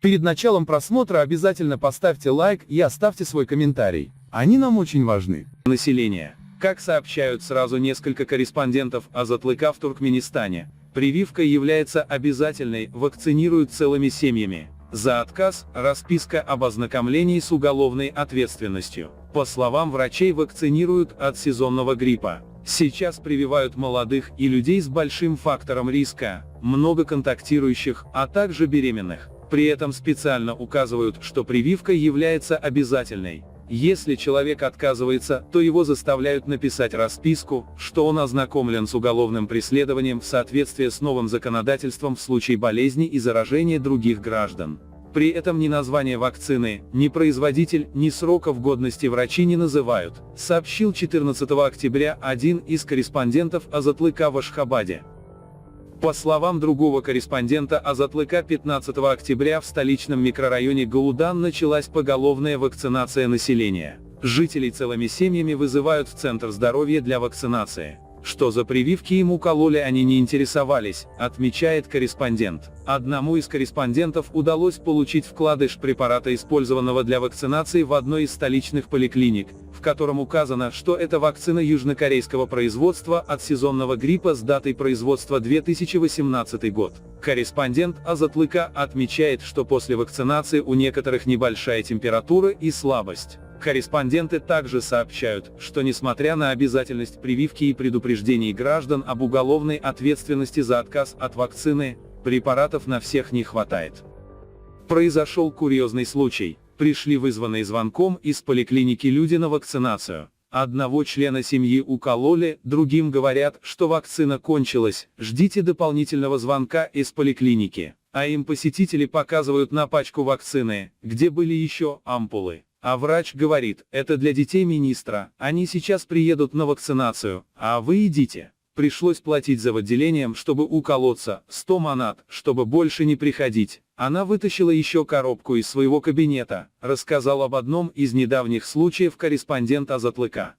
Перед началом просмотра обязательно поставьте лайк и оставьте свой комментарий. Они нам очень важны. Население. Как сообщают сразу несколько корреспондентов Азатлыка в Туркменистане, прививка является обязательной, вакцинируют целыми семьями. За отказ – расписка об ознакомлении с уголовной ответственностью. По словам врачей, вакцинируют от сезонного гриппа. Сейчас прививают молодых и людей с большим фактором риска, много контактирующих, а также беременных. При этом специально указывают, что прививка является обязательной. Если человек отказывается, то его заставляют написать расписку, что он ознакомлен с уголовным преследованием в соответствии с новым законодательством в случае болезни и заражения других граждан. При этом ни название вакцины, ни производитель, ни сроков годности врачи не называют, сообщил 14 октября один из корреспондентов Азатлыка в Ашхабаде. По словам другого корреспондента Азатлыка, 15 октября в столичном микрорайоне Гаудан началась поголовная вакцинация населения. Жителей целыми семьями вызывают в Центр здоровья для вакцинации. Что за прививки им укололи, они не интересовались, отмечает корреспондент. Одному из корреспондентов удалось получить вкладыш препарата, использованного для вакцинации в одной из столичных поликлиник, в котором указано, что это вакцина южнокорейского производства от сезонного гриппа с датой производства 2018 год. Корреспондент Азатлыка отмечает, что после вакцинации у некоторых небольшая температура и слабость. Корреспонденты также сообщают, что несмотря на обязательность прививки и предупреждений граждан об уголовной ответственности за отказ от вакцины, препаратов на всех не хватает. Произошел курьезный случай. Пришли вызванные звонком из поликлиники люди на вакцинацию. Одного члена семьи укололи, другим говорят, что вакцина кончилась, ждите дополнительного звонка из поликлиники. А им посетители показывают на пачку вакцины, где были еще ампулы. А врач говорит, это для детей министра, они сейчас приедут на вакцинацию, а вы идите. Пришлось платить за отделением, чтобы уколоться, 100 манат, чтобы больше не приходить. Она вытащила еще коробку из своего кабинета, рассказал об одном из недавних случаев корреспондент Азатлыка.